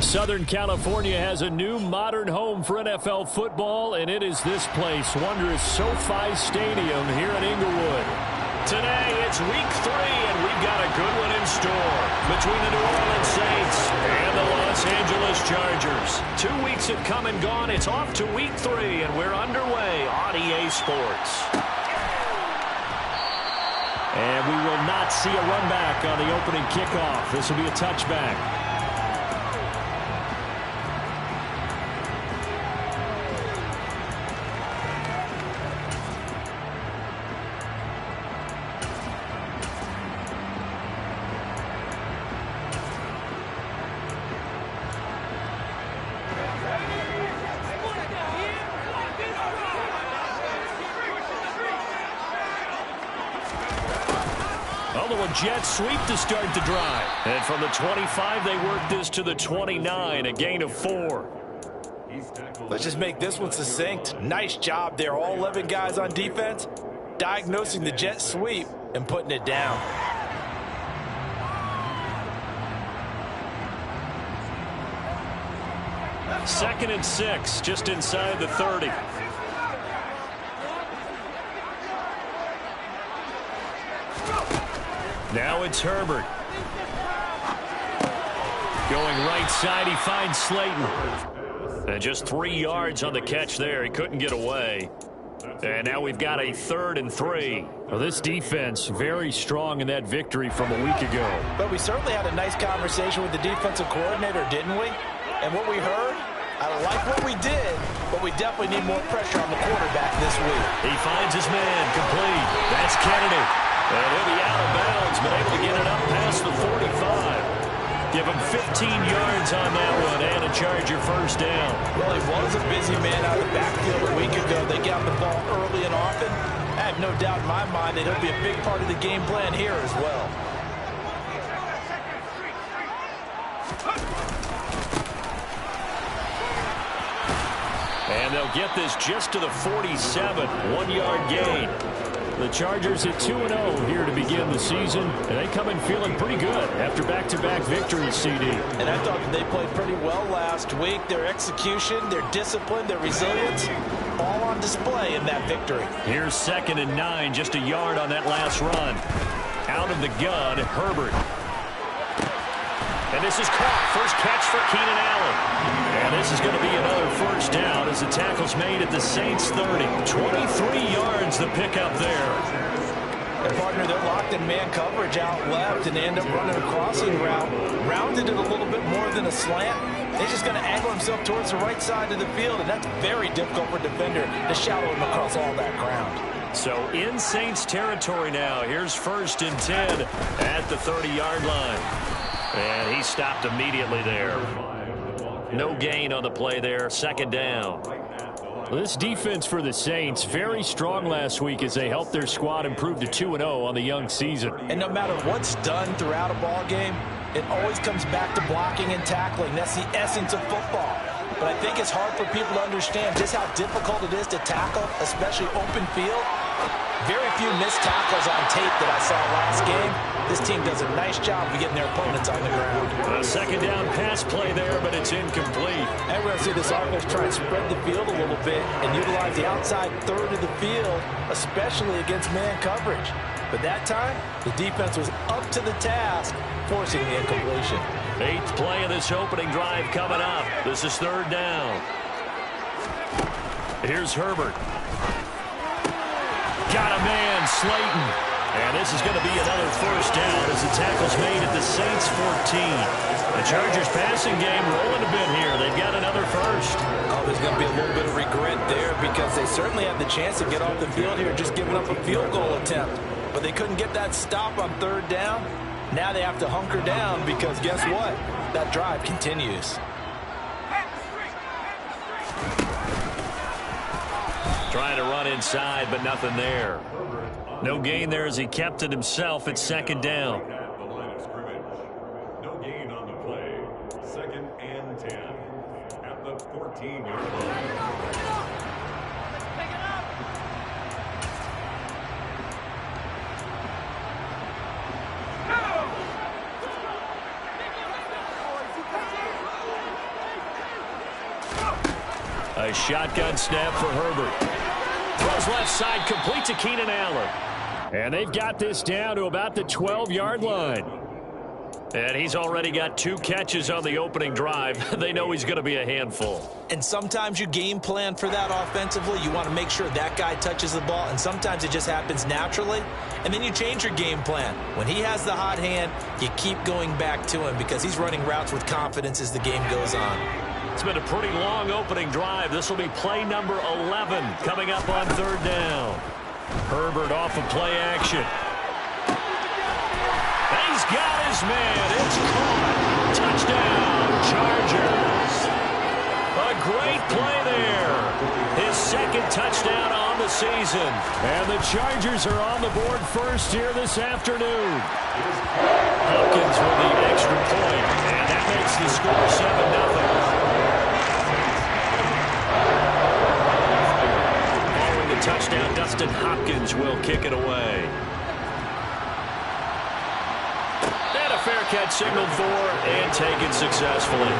Southern California has a new modern home for NFL football, and it is this place, wondrous SoFi Stadium here in Inglewood. Today, it's week 3, and we've got a good one in store between the New Orleans Saints and the Los Angeles Chargers. 2 weeks have come and gone. It's off to week 3, and we're underway on EA Sports. And we will not see a run back on the opening kickoff. This will be a touchback. Jet sweep to start the drive. And from the 25, they work this to the 29, a gain of 4. Let's just make this one succinct. Nice job there. All 11 guys on defense diagnosing the jet sweep and putting it down. Second and 6, just inside the 30. Now it's Herbert. Going right side, he finds Slayton. And just 3 yards on the catch there. He couldn't get away. And now we've got a 3rd and 3. Well, this defense very strong in that victory from a week ago. But we certainly had a nice conversation with the defensive coordinator, didn't we? And what we heard, I like what we did, but we definitely need more pressure on the quarterback this week. He finds his man complete. That's Kennedy. And he'll be out of bounds, but able to get it up past the 45. Give him 15 yards on that one and a Charger first down. Well, he was a busy man out of the backfield a week ago. They got the ball early and often. I have no doubt in my mind that he'll be a big part of the game plan here as well. And they'll get this just to the 47, 1-yard gain. The Chargers at 2-0 here to begin the season, and they come in feeling pretty good after back-to-back victories, CD. And I thought that they played pretty well last week. Their execution, their discipline, their resilience, all on display in that victory. Here's 2nd and 9, just a yard on that last run. Out of the gun, Herbert. And this is caught. First catch for Keenan Allen. And this is going to be another first down as the tackle's made at the Saints 30. 23 yards the pickup there. And partner, they're locked in man coverage out left, and they end up running a crossing route. Rounded it a little bit more than a slant. He's just going to angle himself towards the right side of the field, and that's very difficult for a defender to shadow him across all that ground. So in Saints territory now. Here's 1st and 10 at the 30-yard line. And he stopped immediately there. No gain on the play there. 2nd down. This defense for the Saints, very strong last week as they helped their squad improve to 2-0 on the young season. And no matter what's done throughout a ball game, it always comes back to blocking and tackling. That's the essence of football. But I think it's hard for people to understand just how difficult it is to tackle, especially open field. Very few missed tackles on tape that I saw last game. This team does a nice job of getting their opponents on the ground. A 2nd down pass play there, but it's incomplete. And we're going to see this offense try and spread the field a little bit and utilize the outside 3rd of the field, especially against man coverage. But that time, the defense was up to the task, forcing the incompletion. 8th play of this opening drive coming up. This is 3rd down. Here's Herbert. Got a man, Slayton. And this is going to be another first down as the tackle's made at the Saints 14. The Chargers passing game rolling a bit here. They've got another first. Oh, there's going to be a little bit of regret there because they certainly had the chance to get off the field here just giving up a field goal attempt. But they couldn't get that stop on 3rd down. Now they have to hunker down because guess what? That drive continues. Trying to run inside, but nothing there. No gain there as he kept it himself at 2nd down. At the line of scrimmage. No gain on the play. 2nd and 10 at the 14-yard line. A shotgun snap for Herbert. Throws left side, complete to Keenan Allen. And they've got this down to about the 12-yard line. And he's already got 2 catches on the opening drive. They know he's going to be a handful. And sometimes you game plan for that offensively. You want to make sure that guy touches the ball, and sometimes it just happens naturally. And then you change your game plan. When he has the hot hand, you keep going back to him because he's running routes with confidence as the game goes on. It's been a pretty long opening drive. This will be play number 11 coming up on 3rd down. Herbert off of play action. He's got his man. It's caught. Touchdown, Chargers. A great play there. His 2nd touchdown on the season. And the Chargers are on the board first here this afternoon. Hopkins with the extra point, and that makes the score 7-0. Following the touchdown, Dustin Hopkins will kick it away. And a fair catch signaled for and taken successfully.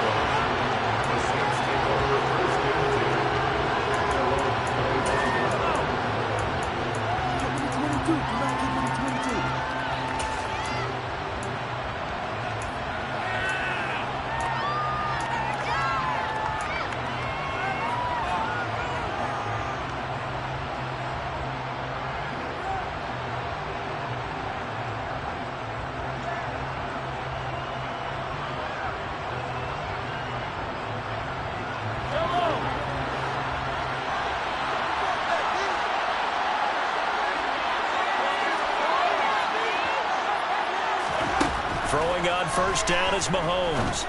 Throwing on first down is Mahomes.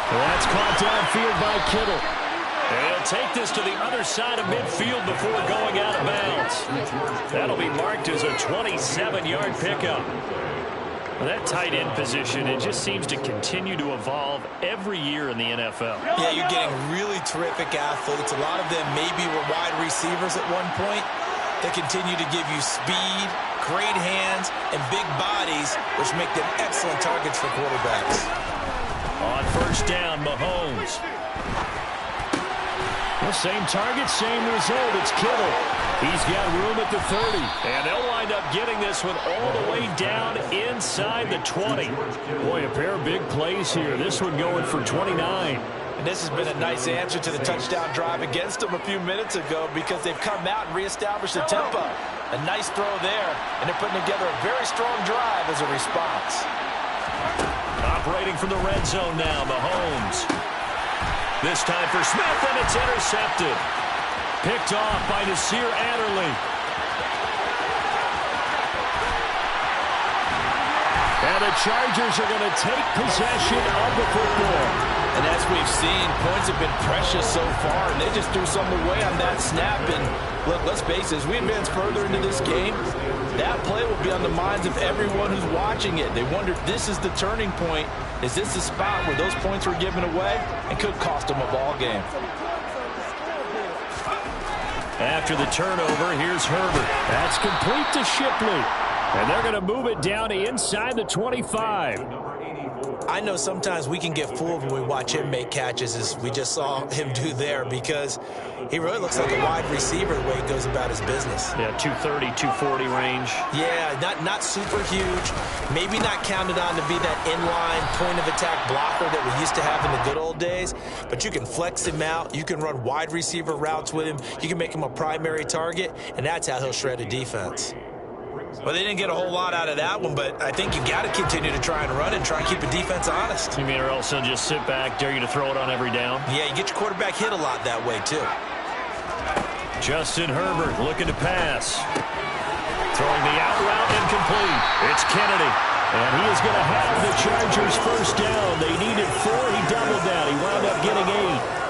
That's caught downfield by Kittle. And he'll take this to the other side of midfield before going out of bounds. That'll be marked as a 27-yard pickup. Well, that tight end position, it just seems to continue to evolve every year in the NFL. Yeah, you're getting really terrific athletes. A lot of them maybe were wide receivers at one point. They continue to give you speed, great hands, and big bodies, which make them excellent targets for quarterbacks. On first down, Mahomes. The same target, same result. It's Kittle. He's got room at the 30. And they'll wind up getting this one all the way down inside the 20. Boy, a pair of big plays here. This one going for 29. And this has been a nice answer to the touchdown drive against them a few minutes ago because they've come out and reestablished the tempo. A nice throw there, and they're putting together a very strong drive as a response. Operating from the red zone now, Mahomes. This time for Smith, and it's intercepted. Picked off by Nasir Adderley. And the Chargers are going to take possession of the football. And as we've seen, points have been precious so far, and they just threw something away on that snap. And look, let's face it, as we advance further into this game, that play will be on the minds of everyone who's watching it. They wonder if this is the turning point. Is this the spot where those points were given away and could cost them a ball game? After the turnover, here's Herbert. That's complete to Shipley. And they're going to move it down to inside the 25. I know sometimes we can get fooled when we watch him make catches, as we just saw him do there, because he really looks like a wide receiver the way he goes about his business. Yeah, 230, 240 range. Yeah, not super huge. Maybe not counted on to be that inline point-of-attack blocker that we used to have in the good old days, but you can flex him out. You can run wide receiver routes with him. You can make him a primary target, and that's how he'll shred a defense. Well, they didn't get a whole lot out of that one, but I think you got to continue to try and run and try and keep the defense honest. You mean or else they'll just sit back, dare you to throw it on every down? Yeah, you get your quarterback hit a lot that way, too. Justin Herbert looking to pass. Throwing the out route incomplete. It's Kennedy. And he is going to have the Chargers first down. They needed 4. He doubled down. He wound up getting 8.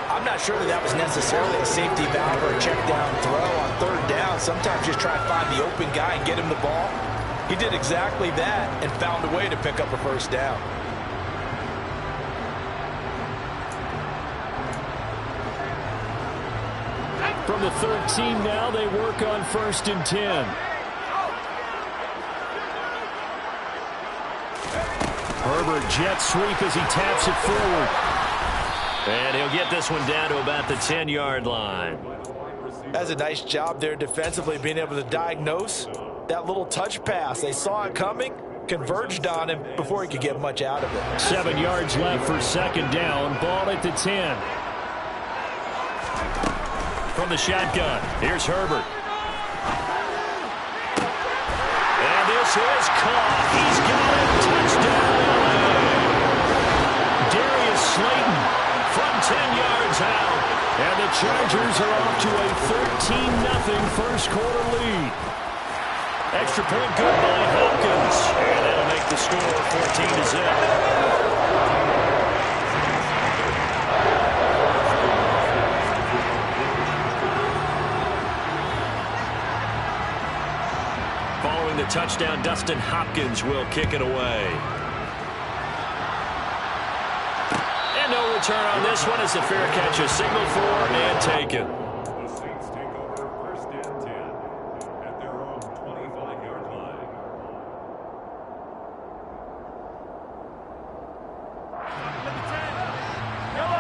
I'm not sure that was necessarily a safety valve or a check down throw on third down. Sometimes just try and find the open guy and get him the ball. He did exactly that and found a way to pick up a first down. From the 13 now, they work on 1st and 10. Herbert jet sweep as he taps it forward. And he'll get this one down to about the 10-yard line. That's a nice job there defensively, being able to diagnose that little touch pass. They saw it coming, converged on him before he could get much out of it. 7 yards left for second down. Ball at the 10. From the shotgun, here's Herbert. And this is caught. He's got it. Touchdown. Darius Slayton from 10 yards out. And the Chargers are off to a 13-0 first quarter lead. Extra point good by Hopkins. And that'll make the score 14-0. Following the touchdown, Dustin Hopkins will kick it away. And no return on this one as the fair catch is signaled for and taken. The Saints take over first and 10 at their own 25-yard line.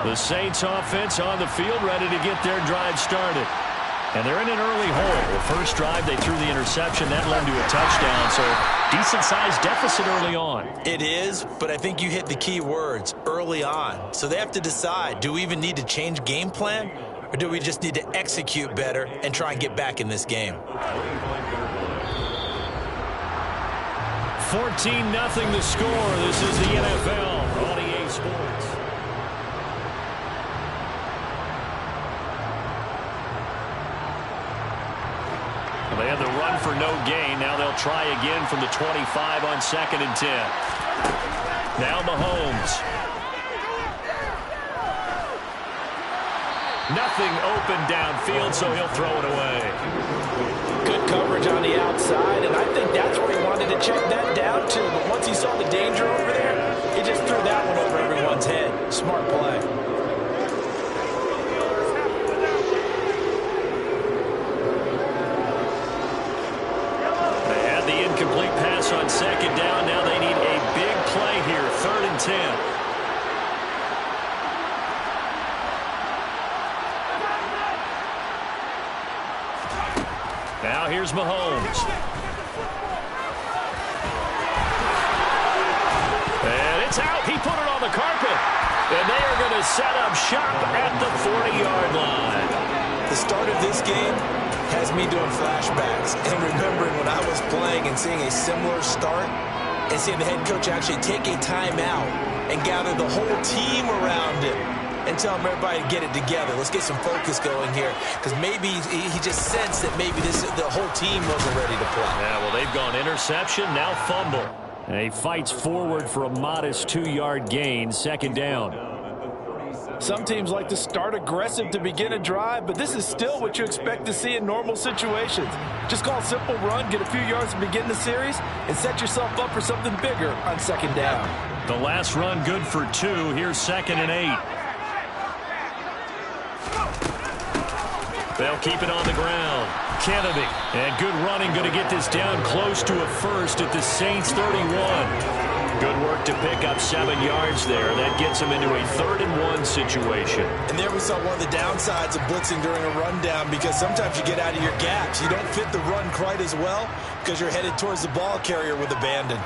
The Saints offense on the field, ready to get their drive started. And they're in an early hole. The first drive, they threw the interception. That led to a touchdown, so decent-sized deficit early on. It is, but I think you hit the key words, early on. So they have to decide, do we even need to change game plan, or do we just need to execute better and try and get back in this game? 14-0 the score. This is the NFL on EA Sports. They had the run for no gain. Now they'll try again from the 25 on 2nd and 10. Now Mahomes. Nothing open downfield, so he'll throw it away. Good coverage on the outside, and I think that's where he wanted to check that down to. But once he saw the danger over there, he just threw that one over everyone's head. Smart play. Incomplete pass on 2nd down. Now they need a big play here. 3rd and 10. Now here's Mahomes. And it's out. He put it on the carpet. And they are going to set up shop at the 40-yard line. The start of this game has me doing flashbacks and remembering when I was playing and seeing a similar start and seeing the head coach actually take a timeout and gather the whole team around him and tell him everybody to get it together. Let's get some focus going here, because maybe he just sensed that maybe the whole team wasn't ready to play. Yeah, well, they've gone interception, now fumble. And he fights forward for a modest 2-yard gain, 2nd down. Some teams like to start aggressive to begin a drive, but this is still what you expect to see in normal situations. Just call a simple run, get a few yards to begin the series, and set yourself up for something bigger on 2nd down. The last run good for 2. Here's 2nd and 8. They'll keep it on the ground. Kennedy, and good running, going to get this down close to a first at the Saints 31. Good work to pick up 7 yards there. That gets him into a 3rd and 1 situation. And there we saw one of the downsides of blitzing during a rundown, because sometimes you get out of your gaps. You don't fit the run quite as well because you're headed towards the ball carrier with abandon.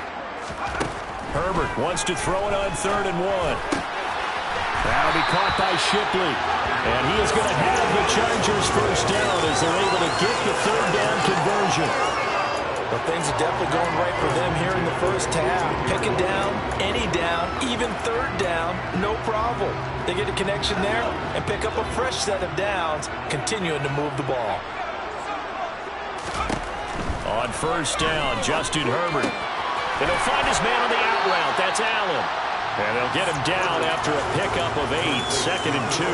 Herbert wants to throw it on 3rd and 1. That'll be caught by Shipley. And he is going to have the Chargers first down as they're able to get the 3rd down conversion. Well, things are definitely going right for them here in the first half. Picking down, any down, even 3rd down, no problem. They get a connection there and pick up a fresh set of downs, continuing to move the ball. On 1st down, Justin Herbert. And he'll find his man on the out route. That's Allen. And they'll get him down after a pickup of 8, 2nd and 2.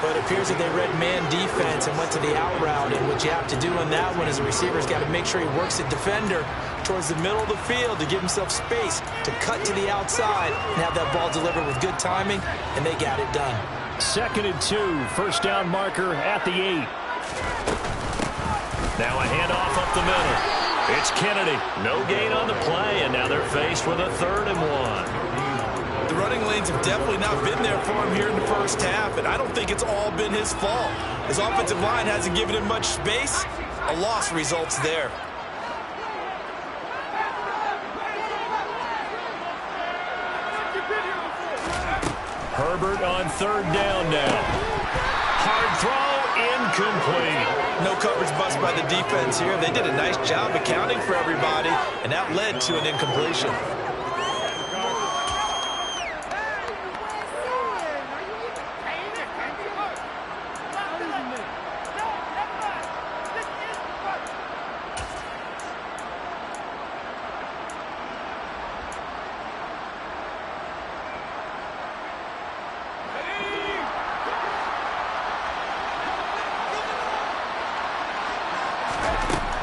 But it appears that they read man defense and went to the out route. And what you have to do on that one is the receiver's got to make sure he works the defender towards the middle of the field to give himself space to cut to the outside and have that ball delivered with good timing, and they got it done. 2nd and 2, 1st down marker at the 8. Now a handoff up the middle. It's Kennedy. No gain on the play, and now they're faced with a 3rd and 1. The running lanes have definitely not been there for him here in the first half, and I don't think it's all been his fault. His offensive line hasn't given him much space. A loss results there. Herbert on third down now. Hard throw, incomplete. No coverage bust by the defense here. They did a nice job accounting for everybody, and that led to an incompletion.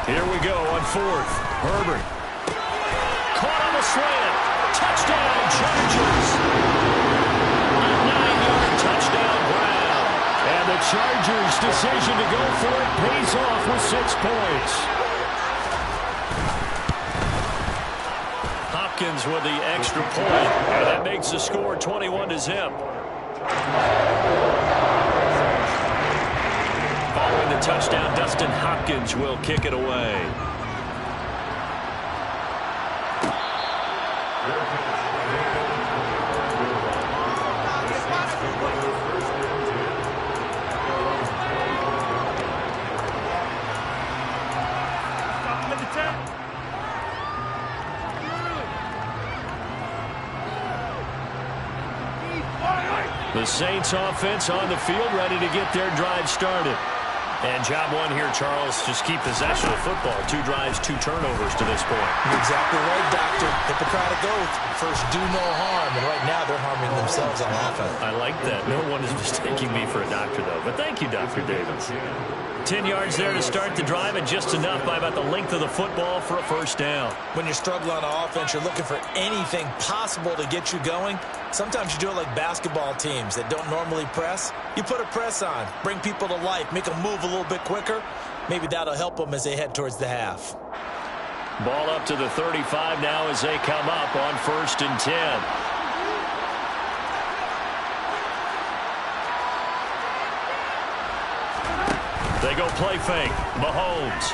Here we go on fourth. Herbert. Caught on the slant. Touchdown, Chargers. A 9-yard touchdown Brown. And the Chargers' decision to go for it pays off with 6 points. Hopkins with the extra point. And that makes the score 21-0. Following the touchdown, Dustin Hopkins will kick it away. The Saints offense on the field, ready to get their drive started. And job one here, Charles, just keep possession of football. 2 drives, 2 turnovers to this point. You're exactly right, Doctor. Hippocratic oath. First, do no harm. And right now, they're harming themselves on offense. I like that. No one is mistaking me for a doctor, though. But thank you, Dr. Davis. 10 yards there to start the drive, and just enough by about the length of the football for a first down. When you're struggling on offense, you're looking for anything possible to get you going. Sometimes you do it like basketball teams that don't normally press. You put a press on, bring people to life, make them move a little bit quicker. Maybe that'll help them as they head towards the half. Ball up to the 35 now as they come up on 1st and 10. They go play fake. Mahomes.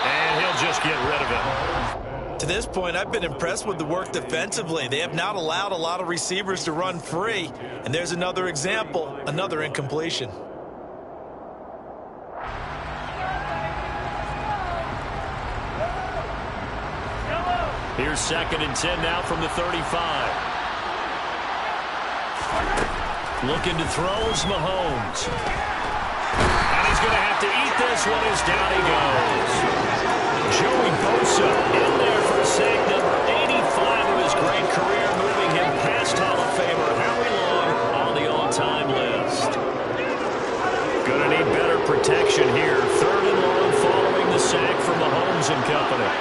And he'll just get rid of it. To this point, I've been impressed with the work defensively. They have not allowed a lot of receivers to run free. And there's another example, another incompletion. Here's 2nd and 10 now from the 35. Looking to throw is Mahomes. And he's going to have to eat this one as down he goes. Joey Bosa in there for sack number 85 of his great career, moving him past Hall of Famer Howie Long on the all-time list. Going to need better protection here. 3rd and long following the sack from Mahomes and company.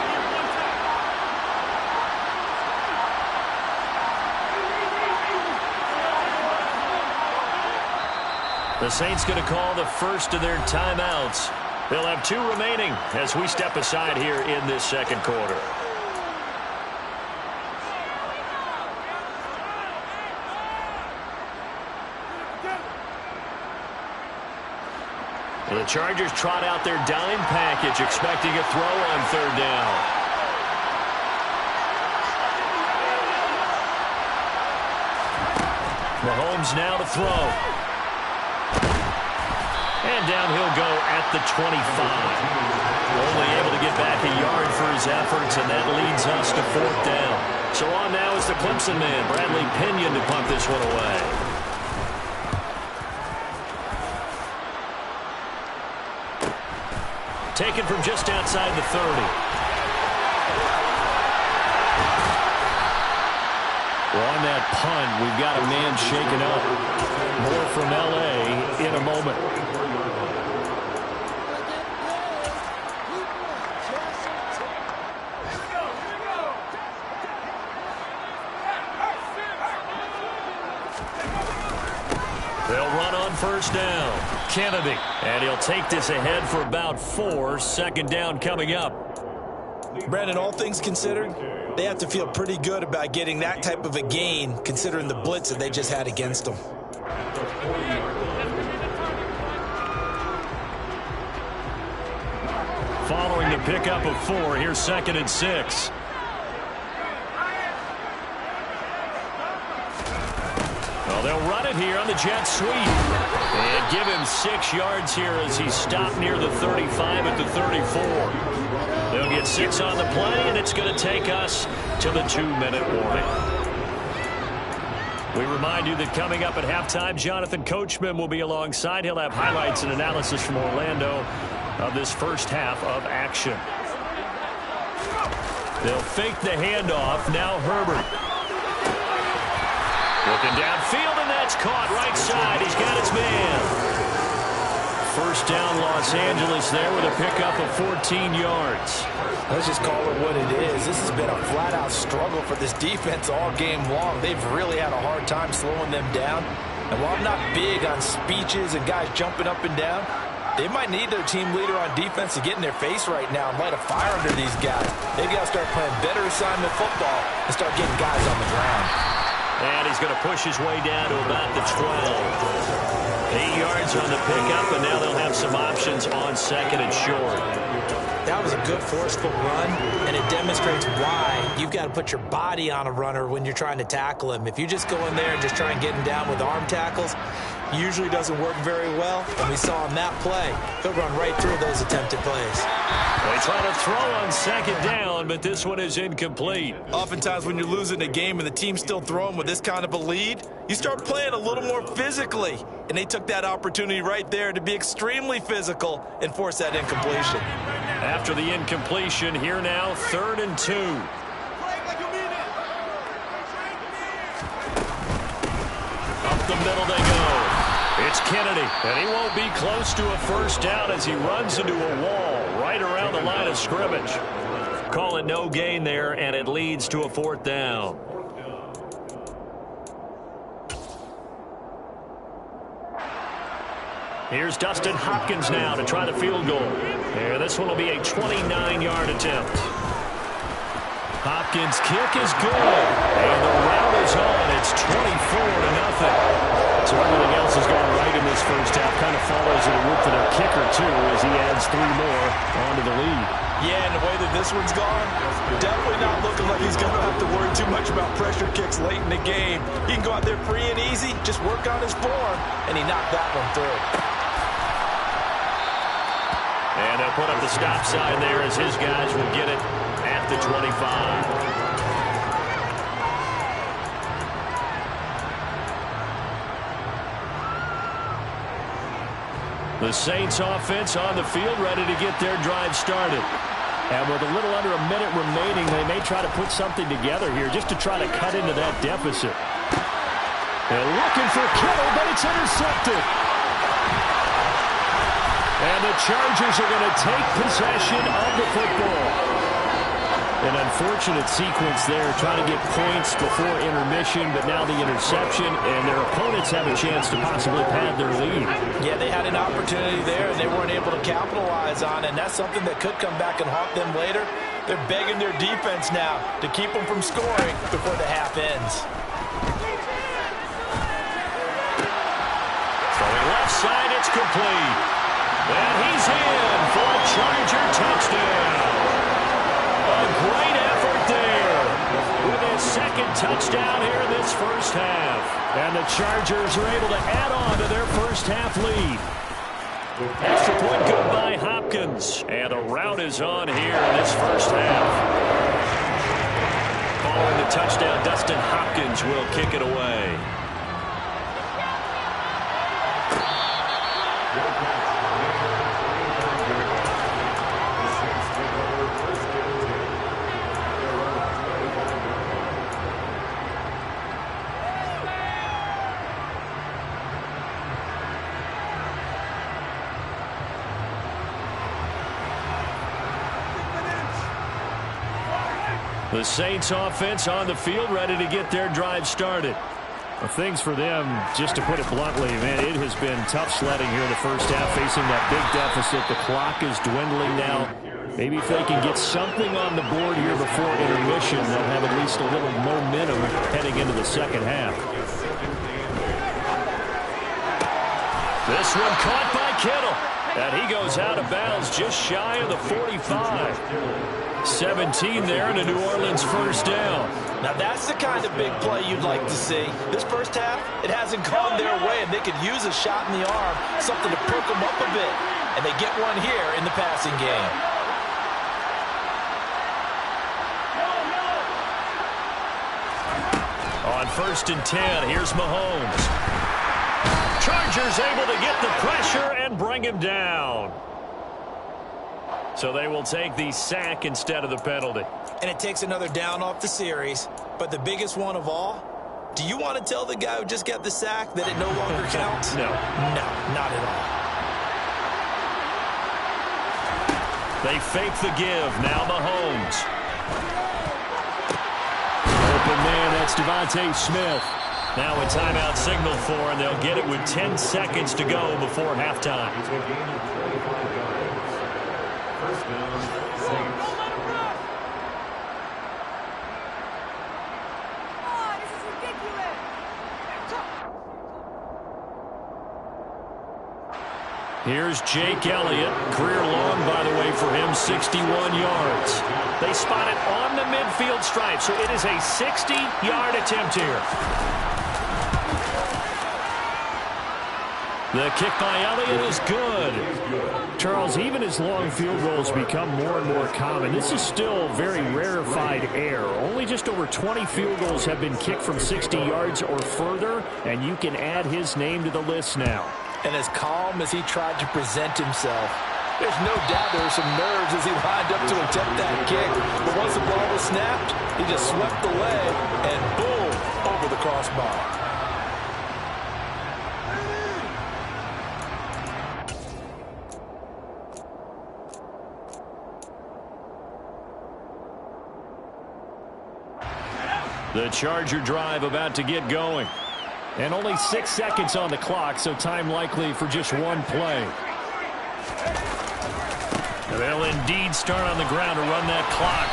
The Saints going to call the first of their timeouts. They'll have 2 remaining as we step aside here in this second quarter. The Chargers trot out their dime package, expecting a throw on 3rd down. Mahomes now to throw. And down he'll go at the 25. Only able to get back a yard for his efforts, and that leads us to 4th down. So on now is the Clemson man, Bradley Pinion, to pump this one away. Taken from just outside the 30. Well, on that punt, we've got a man shaken up. More from L.A. in a moment. They'll run on 1st down. Kennedy. And he'll take this ahead for about 4. 2nd down coming up. Brandon, all things considered, They have to feel pretty good about getting that type of a gain, considering the blitz that they just had against them. Following the pickup of 4, here's 2nd and 6. Well, they'll run it here on the jet sweep. And give him 6 yards here as he stopped near the 35 at the 34. They'll get 6 on the play, and it's going to take us to the 2-minute warning. We remind you that coming up at halftime, Jonathan Coachman will be alongside. He'll have highlights and analysis from Orlando of this first half of action. They'll fake the handoff. Now Herbert. Looking downfield, and that's caught right side. He's got his man. First down, Los Angeles there with a pickup of 14 yards. Let's just call it what it is. This has been a flat-out struggle for this defense all game long. They've really had a hard time slowing them down. And while I'm not big on speeches and guys jumping up and down, they might need their team leader on defense to get in their face right now and light a fire under these guys. They've got to start playing better assignment football and start getting guys on the ground. And he's going to push his way down to about the 12. 8 yards on the pickup, and now they'll have some options on 2nd and short. That was a good forceful run, and it demonstrates why you've got to put your body on a runner when you're trying to tackle him. If you just go in there and just try and get him down with arm tackles, usually doesn't work very well. And we saw on that play, he'll run right through those attempted plays. They try to throw on 2nd down, but this one is incomplete. Oftentimes when you're losing a game and the team's still throwing with this kind of a lead, you start playing a little more physically. And they took that opportunity right there to be extremely physical and force that incompletion. After the incompletion, here now, 3rd and 2. Up the middle they go. It's Kennedy, and he won't be close to a first down as he runs into a wall right around the line of scrimmage. Call it no gain there, and it leads to a 4th down. Here's Dustin Hopkins now to try the field goal. And this one will be a 29-yard attempt. Hopkins' kick is good. And the route is on. It's 24-0. So everything else has gone right in this first half. Kind of follows in the route for their kicker, too, as he adds 3 more onto the lead. Yeah, and the way that this one's gone, definitely not looking like he's going to have to worry too much about pressure kicks late in the game. He can go out there free and easy, just work on his form, and he knocked that one through. And they'll put up the stop sign there as his guys will get it at the 25. The Saints offense on the field ready to get their drive started. And with a little under a minute remaining, they may try to put something together here just to try to cut into that deficit. They're looking for Kittle, but it's intercepted. And the Chargers are going to take possession of the football. An unfortunate sequence there, trying to get points before intermission, but now the interception, and their opponents have a chance to possibly pad their lead. Yeah, they had an opportunity there, and they weren't able to capitalize on it, and that's something that could come back and haunt them later. They're begging their defense now to keep them from scoring before the half ends. Throwing left side, it's complete. And he's in for a Charger touchdown. A great effort there with his 2nd touchdown here in this first half. And the Chargers are able to add on to their first half lead. Extra point good by Hopkins. And a route is on here in this first half. Following the touchdown, Dustin Hopkins will kick it away. The Saints offense on the field ready to get their drive started. Well, things for them, just to put it bluntly, man, it has been tough sledding here in the first half, facing that big deficit. The clock is dwindling now. Maybe if they can get something on the board here before intermission, they'll have at least a little momentum heading into the second half. This one caught by Kittle. And he goes out of bounds just shy of the 45. 17 there, and a New Orleans first down. Now that's the kind of big play you'd like to see. This first half, it hasn't gone their way, and they could use a shot in the arm, something to perk them up a bit. And they get one here in the passing game. On 1st and 10, here's Mahomes. Chargers able to get the pressure and bring him down. So they will take the sack instead of the penalty. And it takes another down off the series. But the biggest one of all, do you want to tell the guy who just got the sack that it no longer counts? No. No, not at all. They fake the give. Now Mahomes. Open man, that's Devontae Smith. Now a timeout signal for, and they'll get it with 10 seconds to go before halftime. First down, Saints. Here's Jake Elliott. Career long, by the way, for him, 61 yards. They spot it on the midfield stripe, so it is a 60-yard attempt here. The kick by Elliott is good. Charles, even as long field goals become more and more common, this is still very rarefied air. Only just over 20 field goals have been kicked from 60 yards or further, and you can add his name to the list now. And as calm as he tried to present himself, there's no doubt there were some nerves as he lined up to attempt that kick. But once the ball was snapped, he just swept the leg and boom, over the crossbar. The Charger drive about to get going. And only 6 seconds on the clock, so time likely for just one play. They'll indeed start on the ground to run that clock.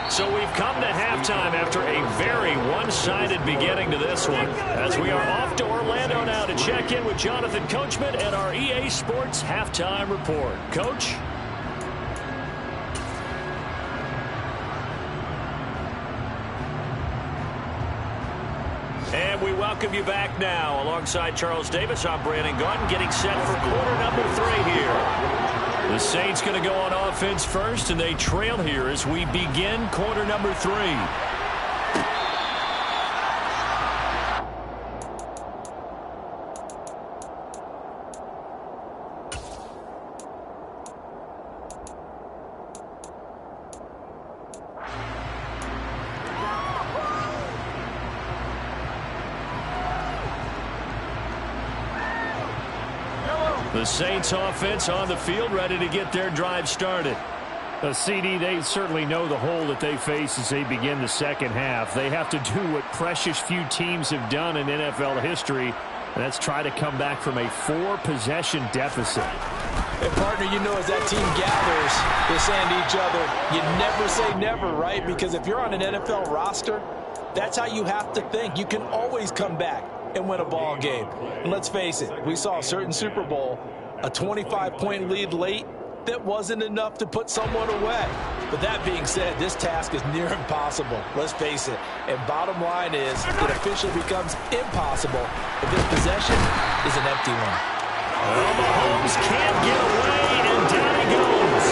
So we've come to halftime after a very one-sided beginning to this one. As we are off to Orlando now to check in with Jonathan Coachman and our EA Sports Halftime Report. Coach? And we welcome you back now. Alongside Charles Davis, I'm Brandon Gaudin, getting set for quarter number 3 here. The Saints going to go on offense first, and they trail here as we begin quarter number 3. The Saints offense on the field, ready to get their drive started. CD, they certainly know the hole that they face as they begin the second half. They have to do what precious few teams have done in NFL history, and that's try to come back from a 4-possession deficit. And partner, you know, as that team gathers, they're saying to each other, you never say never, right? Because if you're on an NFL roster, that's how you have to think. You can always come back and win a ball game. And let's face it, we saw a certain Super Bowl, a 25-point lead late, that wasn't enough to put someone away. But that being said, this task is near impossible. Let's face it. And bottom line is, it officially becomes impossible if this possession is an empty one. Well, Mahomes can't get away, and down he goes.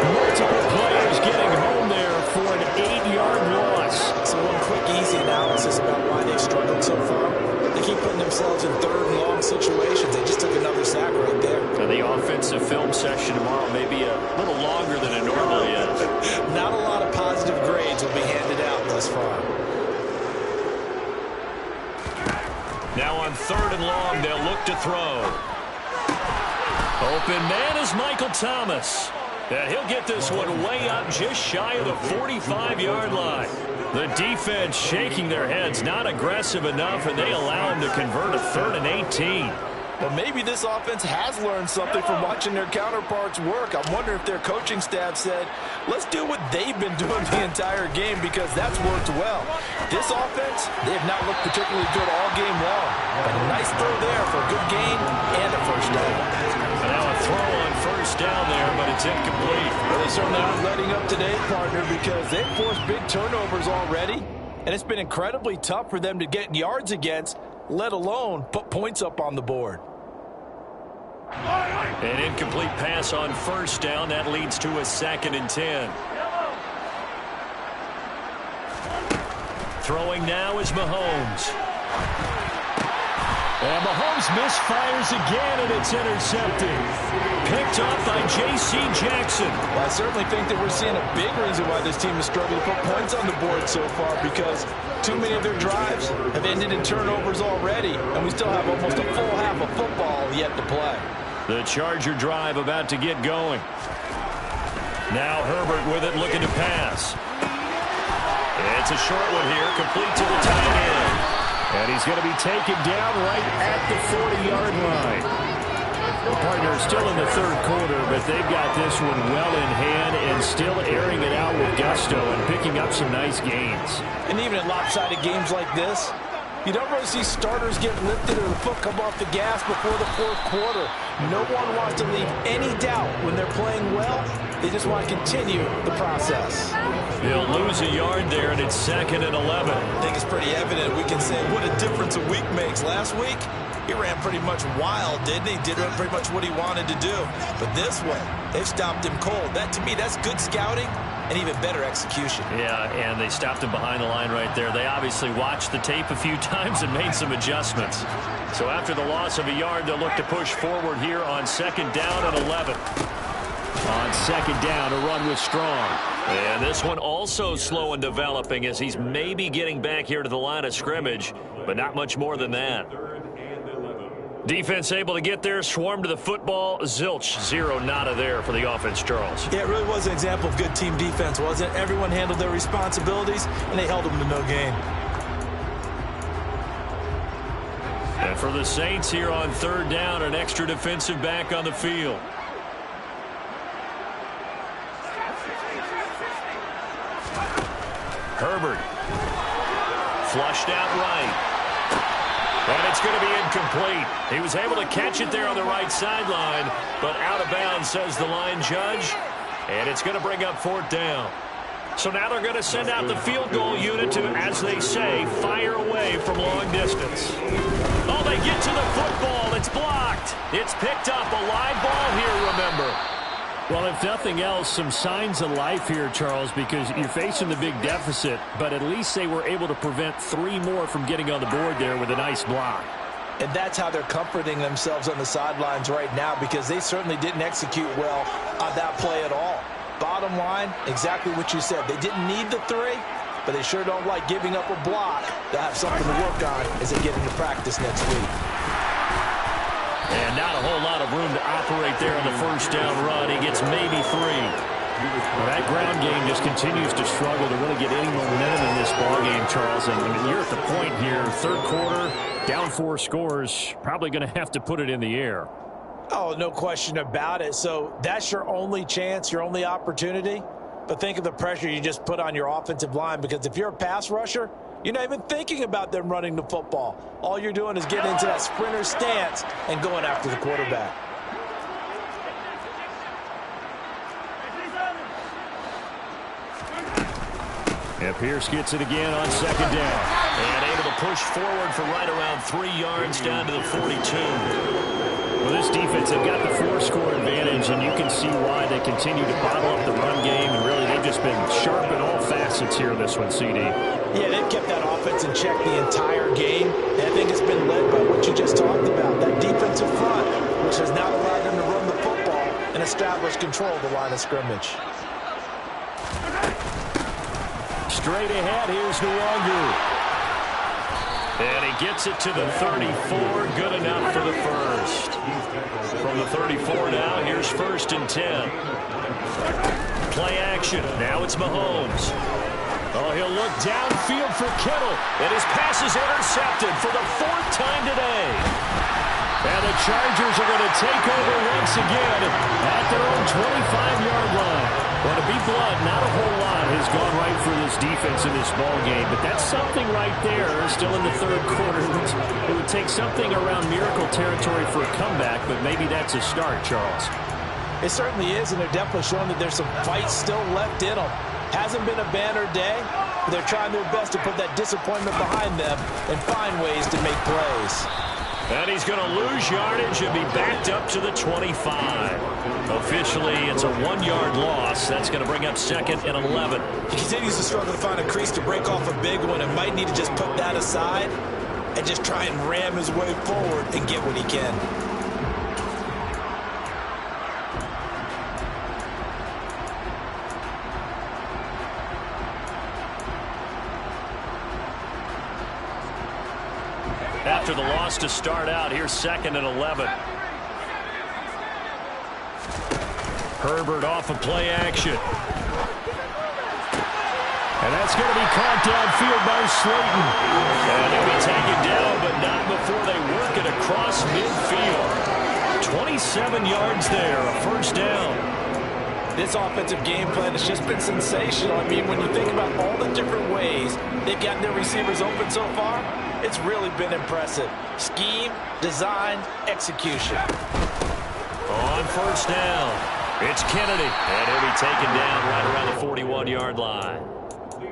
Multiple players getting home there for an 8-yard loss. So one quick, easy analysis about why they've struggled so far. They keep putting themselves in third and long situations. They just took another sack right there. So the offensive film session tomorrow may be a little longer than it normally is. Not a lot of positive grades will be handed out thus far. Now on 3rd and long, they'll look to throw. Open man is Michael Thomas. And he'll get this one way up just shy of the 45-yard line. The defense shaking their heads, not aggressive enough, and they allow him to convert a 3rd and 18. But maybe this offense has learned something from watching their counterparts work. I'm wondering if their coaching staff said, let's do what they've been doing the entire game because that's worked well. This offense, they have not looked particularly good all game long. But a nice throw there for a good gain and a first down. Now a throw on first down there, but it's incomplete. Well, they certainly aren't letting up today, partner, because they've forced big turnovers already. And it's been incredibly tough for them to get yards against, let alone put points up on the board. An incomplete pass on first down. That leads to a 2nd and 10. Throwing now is Mahomes. And Mahomes misfires again, and it's intercepted. Picked up by J.C. Jackson. Well, I certainly think that we're seeing a big reason why this team has struggled to put points on the board so far, because too many of their drives have ended in turnovers already, and we still have almost a full half of football yet to play. The Charger drive about to get going. Now Herbert with it, looking to pass. It's a short one here, complete to the tight end. And he's going to be taken down right at the 40-yard line. The partner still in the third quarter, but they've got this one well in hand and still airing it out with gusto and picking up some nice gains. And even in lopsided games like this, you don't really see starters get lifted or the foot come off the gas before the fourth quarter. No one wants to leave any doubt when they're playing well. They just want to continue the process. They'll lose a yard there, and it's 2nd and 11. I think it's pretty evident. We can say what a difference a week makes. Last week, he ran pretty much wild, didn't he? Did pretty much what he wanted to do. But this one, they've stopped him cold. That, to me, that's good scouting and even better execution. Yeah, and they stopped him behind the line right there. They obviously watched the tape a few times and made some adjustments. So after the loss of a yard, they'll look to push forward here on 2nd down and 11. On 2nd down, a run with Strong. And this one also slow in developing as he's maybe getting back here to the line of scrimmage, but not much more than that. Defense able to get there, swarm to the football. Zilch, 0 nada there for the offense, Charles. Yeah, it really was an example of good team defense, wasn't it? Everyone handled their responsibilities, and they held them to no gain. And for the Saints here on 3rd down, an extra defensive back on the field. Herbert. Flushed out right. And it's going to be incomplete. He was able to catch it there on the right sideline, but out of bounds, says the line judge. And it's going to bring up 4th down. So now they're going to send out the field goal unit to, as they say, fire away from long distance. Oh, they get to the football. It's blocked. It's picked up. A live ball here, remember. Well, if nothing else, some signs of life here, Charles, because you're facing the big deficit, but at least they were able to prevent 3 more from getting on the board there with a nice block. And that's how they're comforting themselves on the sidelines right now, because they certainly didn't execute well on that play at all. Bottom line, exactly what you said. They didn't need the 3, but they sure don't like giving up a block to have something to work on as they get into practice next week. And not a whole lot of room to operate there on the first down run. He gets maybe 3. Well, that ground game just continues to struggle to really get any momentum in this ballgame, Charles. And I mean, you're at the point here, 3rd quarter, down 4 scores, probably going to have to put it in the air. Oh, no question about it. So that's your only chance, your only opportunity. But think of the pressure you just put on your offensive line, because if you're a pass rusher, you're not even thinking about them running the football. All you're doing is getting into that sprinter stance and going after the quarterback. And Pierce gets it again on 2nd down. And able to push forward for right around 3 yards down to the 42. Well, this defense, they've got the 4-score advantage, and you can see why they continue to bottle up the run game. And really, they've just been sharp in all facets here in this one, CD. Yeah, they've kept that offense in check the entire game. And I think it's been led by what you just talked about, that defensive front, which has now allowed them to run the football and establish control of the line of scrimmage. Straight ahead, here's Nwangu. And he gets it to the 34. Good enough for the first. From the 34 now, here's 1st and 10. Play action. Now it's Mahomes. Oh, he'll look downfield for Kittle. And his pass is intercepted for the 4th time today. And the Chargers are going to take over once again at their own 25-yard line. Well, to be blunt, not a whole lot has gone right for this defense in this ball game, but that's something right there. Still in the third quarter. It would take something around miracle territory for a comeback, but maybe that's a start, Charles. It certainly is, and they're definitely showing that there's some fight still left in them. Hasn't been a banner day, but they're trying their best to put that disappointment behind them and find ways to make plays. And he's going to lose yardage and be backed up to the 25. Officially, it's a 1-yard loss. That's going to bring up 2nd and 11. He continues to struggle to find a crease to break off a big one and might need to just put that aside and just try and ram his way forward and get what he can. After the loss to start out, here's 2nd and 11. Herbert off of play action. And that's going to be caught downfield by Slayton. And he'll be taken down, but not before they work it across midfield. 27 yards there, a first down. This offensive game plan has just been sensational. I mean, when you think about all the different ways they've gotten their receivers open so far, it's really been impressive. Scheme, design, execution. On first down, it's Kennedy. And he'll be taken down right around the 41-yard line.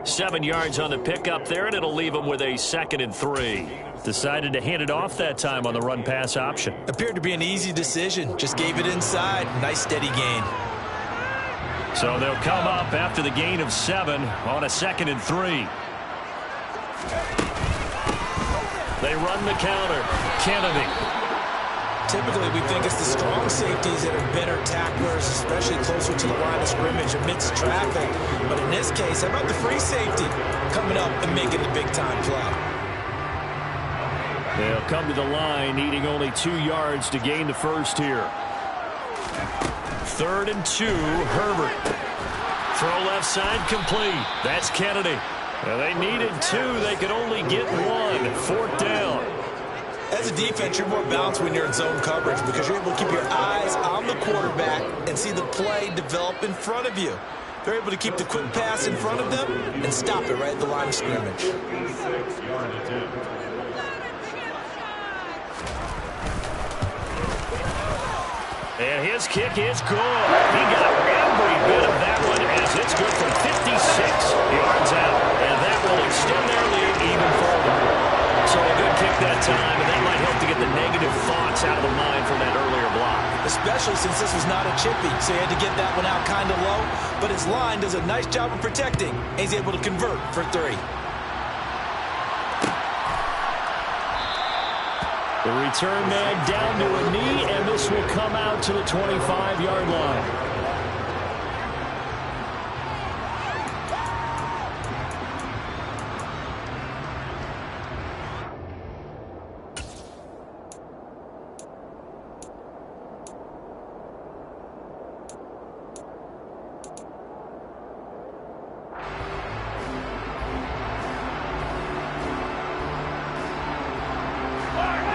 7 yards on the pickup there, and it'll leave him with a 2nd and 3. Decided to hand it off that time on the run-pass option. Appeared to be an easy decision. Just gave it inside. Nice steady gain. So they'll come up after the gain of 7 on a 2nd and 3. They run the counter. Kennedy. Typically, we think it's the strong safeties that are better tacklers, especially closer to the line of scrimmage amidst traffic. But in this case, how about the free safety coming up and making the big-time play? They'll come to the line, needing only 2 yards to gain the first here. 3rd and 2, Herbert. Throw left side complete. That's Kennedy. Well, they needed 2. They could only get 1. 4th down. As a defense, you're more balanced when you're in zone coverage because you're able to keep your eyes on the quarterback and see the play develop in front of you. They're able to keep the quick pass in front of them and stop it right at the line of scrimmage. 6-yard attempt. And his kick is good. He got every bit of that one as it's good from 56 yards out. And that will extend their lead even further. So a good kick that time, and that might help to get the negative thoughts out of the mind from that earlier block. Especially since this was not a chippy, so he had to get that one out kind of low. But his line does a nice job of protecting, and he's able to convert for 3. The return man down to a knee, and this will come out to the 25-yard line.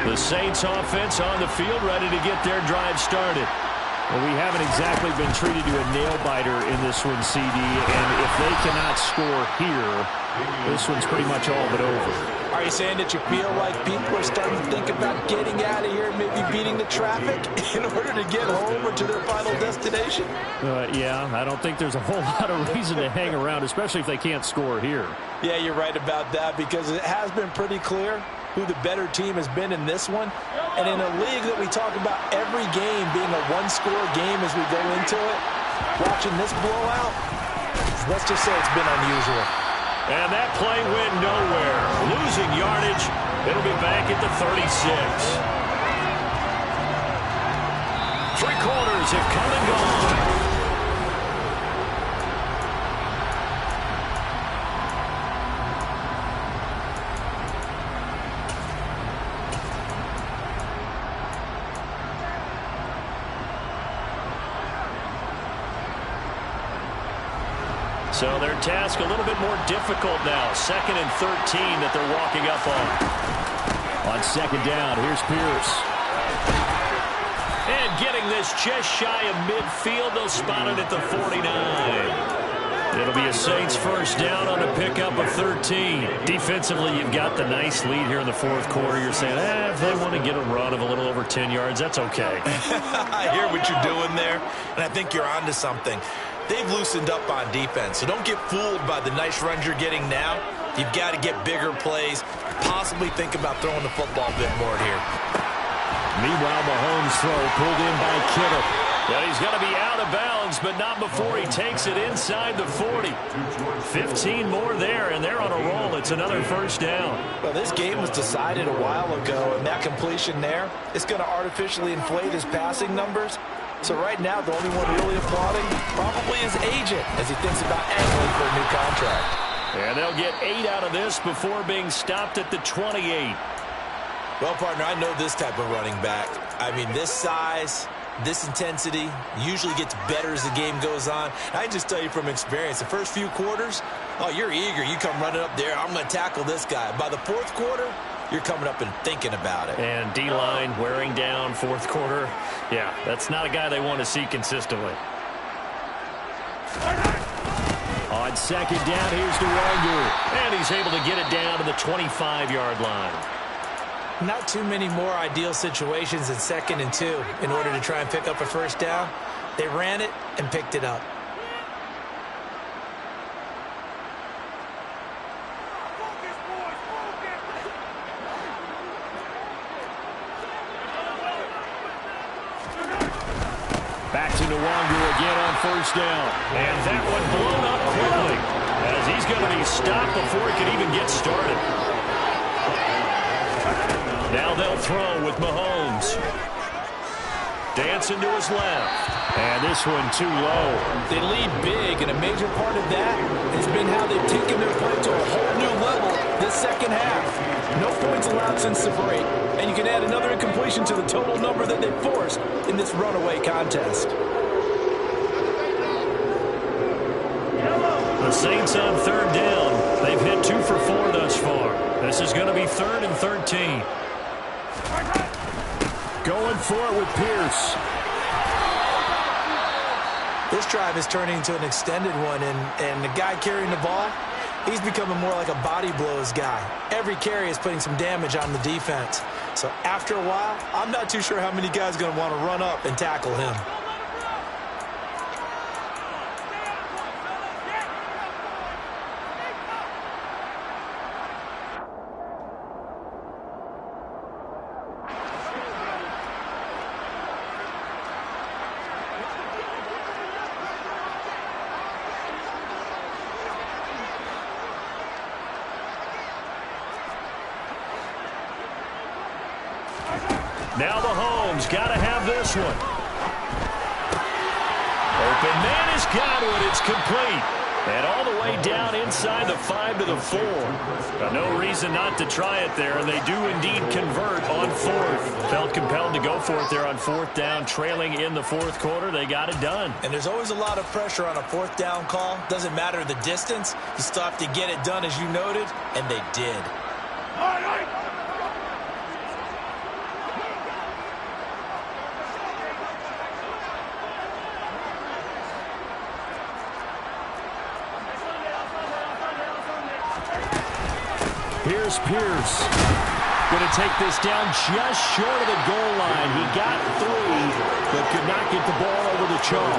The Saints offense on the field, ready to get their drive started. Well, we haven't exactly been treated to a nail-biter in this one, CD, and if they cannot score here, this one's pretty much all but over. Are you saying that you feel like people are starting to think about getting out of here, maybe beating the traffic in order to get home or to their final destination? Yeah, I don't think there's a whole lot of reason to hang around, especially if they can't score here. Yeah, you're right about that because it has been pretty clear who the better team has been in this one. And in a league that we talk about every game being a one-score game as we go into it, watching this blowout, let's just say it's been unusual. And that play went nowhere. Losing yardage. It'll be back at the 36. 3 quarters have come and gone. So their task a little bit more difficult now. 2nd and 13 that they're walking up on. On 2nd down, here's Pierce. And getting this just shy of midfield, they'll spot it at the 49. It'll be a Saints first down on a pickup of 13. Defensively, you've got the nice lead here in the fourth quarter. You're saying, if they want to get a run of a little over 10 yards, that's okay. I hear what you're doing there, and I think you're onto something. They've loosened up on defense, so don't get fooled by the nice runs you're getting now. You've got to get bigger plays, possibly think about throwing the football a bit more here. Meanwhile, Mahomes' throw pulled in by Kittle. But he's going to be out of bounds, but not before he takes it inside the 40. 15 more there, and they're on a roll. It's another first down. Well, this game was decided a while ago, and that completion there is going to artificially inflate his passing numbers. So right now, the only one really applauding probably his agent as he thinks about angling for a new contract. And they'll get 8 out of this before being stopped at the 28. Well, partner, I know this type of running back. I mean, this size, this intensity usually gets better as the game goes on. I can just tell you from experience, the first few quarters, you're eager. You come running up there, I'm going to tackle this guy. By the fourth quarter, you're coming up and thinking about it. And D-line wearing down fourth quarter. Yeah, that's not a guy they want to see consistently. On second down, here's Nwangu. And he's able to get it down to the 25-yard line. Not too many more ideal situations in 2nd and 2 in order to try and pick up a first down. They ran it and picked it up. Back to Nwangu again on first down. And that one blown up quickly as he's going to be stopped before he can even get started. Now they'll throw with Mahomes. Dancing to his left. And this one too low. They lead big, and a major part of that has been how they've taken their play to a whole new level this second half. No points allowed since the break. And you can add another incompletion to the total number that they forced in this runaway contest. The Saints on third down. They've hit 2 for 4 thus far. This is going to be 3rd and 13. Going for it with Pierce. This drive is turning into an extended one, and the guy carrying the ball, he's becoming more like a body blows guy. Every carry is putting some damage on the defense. So after a while, I'm not too sure how many guys are going to want to run up and tackle him. Now Mahomes got to have this one. Open man has got it. It's complete. And all the way down inside the 5 to the 4. No reason not to try it there, and they do indeed convert on 4th. Felt compelled to go for it there on 4th down, trailing in the 4th quarter. They got it done. And there's always a lot of pressure on a 4th down call. Doesn't matter the distance. You still have to get it done, as you noted, and they did. Here's Pierce. Going to take this down just short of the goal line. He got 3, but could not get the ball over the chalk.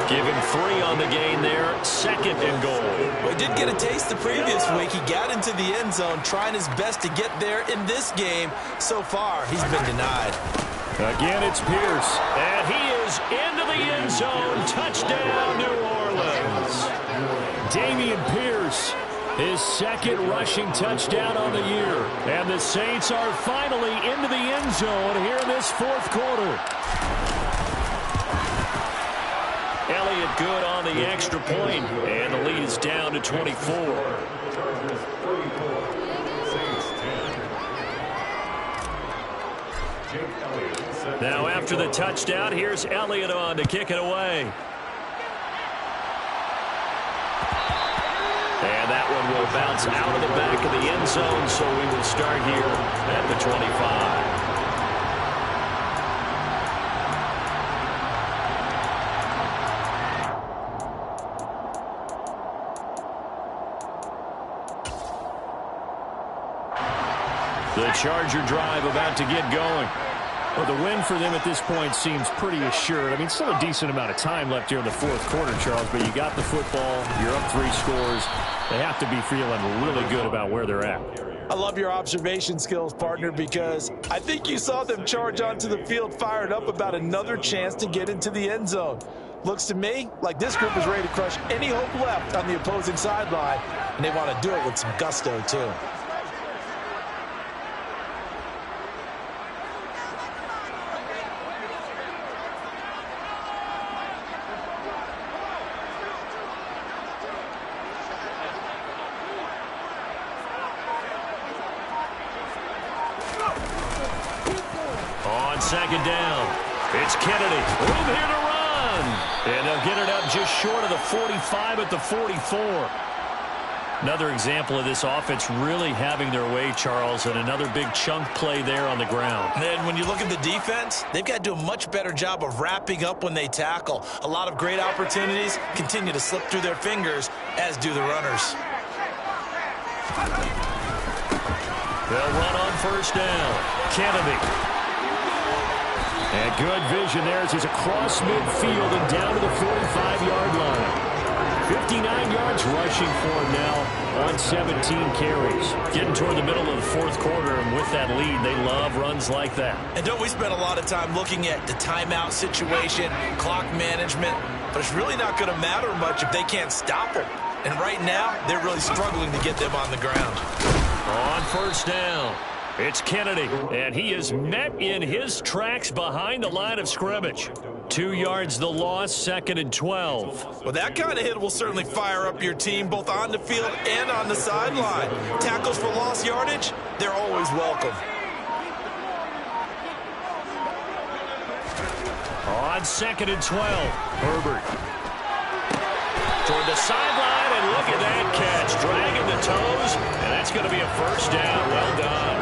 Give him 3 on the gain there. 2nd and goal. Well, he did get a taste the previous week. He got into the end zone, trying his best to get there in this game. So far, he's been denied. Again, it's Pierce. And he is into the end zone. Touchdown, New Orleans. Dameon Pierce. His 2nd rushing touchdown on the year. And the Saints are finally into the end zone here in this 4th quarter. Elliott good on the extra point, and the lead is down to 24. Now after the touchdown, here's Elliott on to kick it away. And that one will bounce out of the back of the end zone, so we will start here at the 25. The Charger drive about to get going. Well, the win for them at this point seems pretty assured. I mean, still a decent amount of time left here in the fourth quarter, Charles, but you got the football, you're up 3 scores. They have to be feeling really good about where they're at. I love your observation skills, partner, because I think you saw them charge onto the field fired up about another chance to get into the end zone. Looks to me like this group is ready to crush any hope left on the opposing sideline, and they want to do it with some gusto, too. Second down. It's Kennedy. Room here to run. And they'll get it up just short of the 45 at the 44. Another example of this offense really having their way, Charles, and another big chunk play there on the ground. And then when you look at the defense, they've got to do a much better job of wrapping up when they tackle. A lot of great opportunities continue to slip through their fingers, as do the runners. They'll run on first down. Kennedy. And good vision there as he's across midfield and down to the 45-yard line. 59 yards rushing for him now on 17 carries. Getting toward the middle of the fourth quarter, and with that lead, they love runs like that. And don't we spend a lot of time looking at the timeout situation, clock management, but it's really not going to matter much if they can't stop them. And right now, they're really struggling to get them on the ground. On first down. It's Kennedy, and he is met in his tracks behind the line of scrimmage. 2 yards the loss, 2nd and 12. Well, that kind of hit will certainly fire up your team both on the field and on the sideline. Tackles for lost yardage, they're always welcome. On 2nd and 12, Herbert. Toward the sideline, and look at that catch. Dragging the toes, and that's going to be a first down. Well done.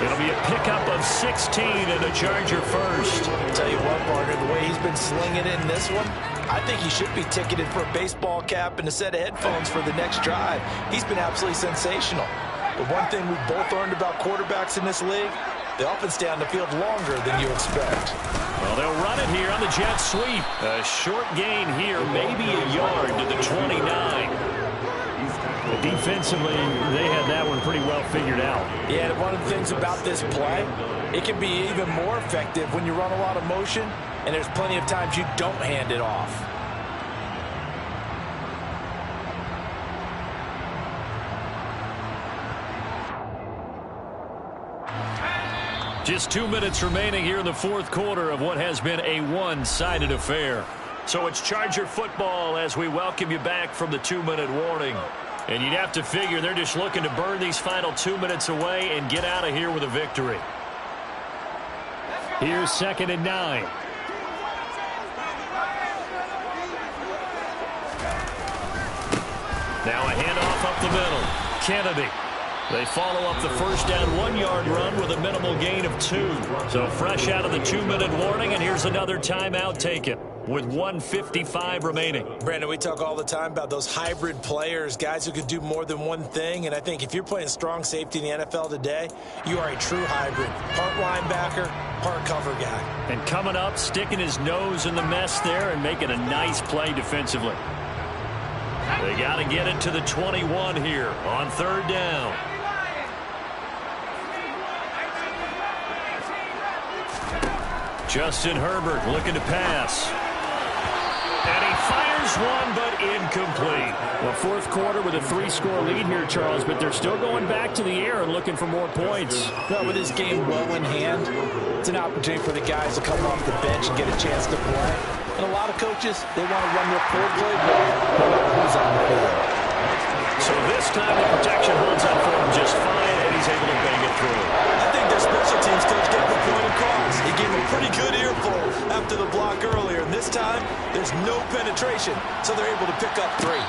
It'll be a pickup of 16 and a Charger first. I'll tell you what, partner, the way he's been slinging in this one, I think he should be ticketed for a baseball cap and a set of headphones for the next drive. He's been absolutely sensational. But one thing we've both learned about quarterbacks in this league, they often stay on the field longer than you expect. Well, they'll run it here on the jet sweep. A short gain here, maybe a yard to the 29. Defensively, they had that one pretty well figured out. Yeah, and one of the things about this play, it can be even more effective when you run a lot of motion, and there's plenty of times you don't hand it off. Just 2 minutes remaining here in the fourth quarter of what has been a one-sided affair. So it's Charger football as we welcome you back from the 2-minute warning. And you'd have to figure they're just looking to burn these final 2 minutes away and get out of here with a victory. Here's 2nd and 9. Now a handoff up the middle. Kennedy. They follow up the first down 1-yard run with a minimal gain of 2. So fresh out of the 2-minute warning, and here's another timeout taken with 1:55 remaining. Brandon, we talk all the time about those hybrid players, guys who could do more than one thing, and I think if you're playing strong safety in the NFL today, you are a true hybrid. Part linebacker, part cover guy. And coming up, sticking his nose in the mess there and making a nice play defensively. They got to get it to the 21 here on 3rd down. Justin Herbert looking to pass. And he fires one, but incomplete. Well, fourth quarter with a 3-score lead here, Charles, but they're still going back to the air and looking for more points. Well, with this game well in hand, it's an opportunity for the guys to come off the bench and get a chance to play. And a lot of coaches, they want to run their full playbook, no matter who's on the field. So this time the protection holds up for him just fine, and he's able to bang it through. I think their special teams coach gave the point across. He gave him a pretty good earful after the block earlier. And this time, there's no penetration, so they're able to pick up 3.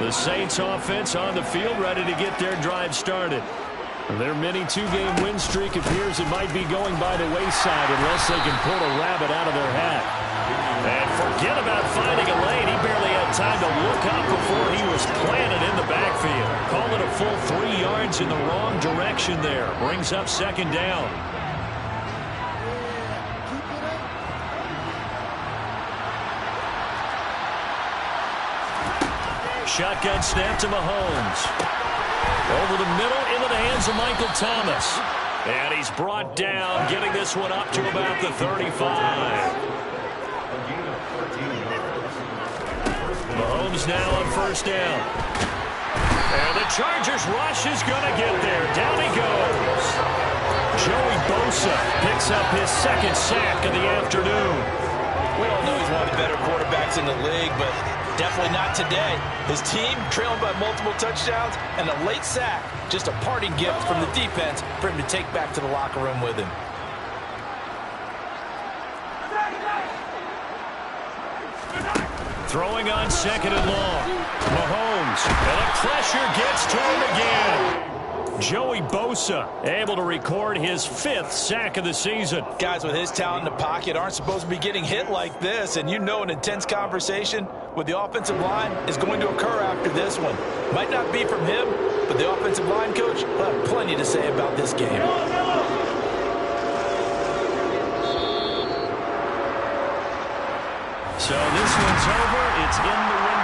The Saints offense on the field, ready to get their drive started. Their mini two-game win streak appears it might be going by the wayside unless they can pull a rabbit out of their hat. And forget about finding a lane. He barely had time to look up before he was planted in the backfield. Call it a full 3 yards in the wrong direction there. Brings up second down. Shotgun snap to Mahomes. Over the middle, into the hands of Michael Thomas. And he's brought down, getting this one up to about the 35. Mahomes now on first down. And the Chargers rush is going to get there. Down he goes. Joey Bosa picks up his second sack of the afternoon. We all know he's one of the better quarterbacks in the league, but definitely not today. His team trailing by multiple touchdowns and a late sack. Just a parting gift from the defense for him to take back to the locker room with him. Throwing on second and long. Mahomes. And the pressure gets to him again. Joey Bosa able to record his 5th sack of the season. Guys with his talent in the pocket aren't supposed to be getting hit like this, and you know an intense conversation with the offensive line is going to occur after this one. Might not be from him, but the offensive line coach will have plenty to say about this game. So this one's over. It's in the window.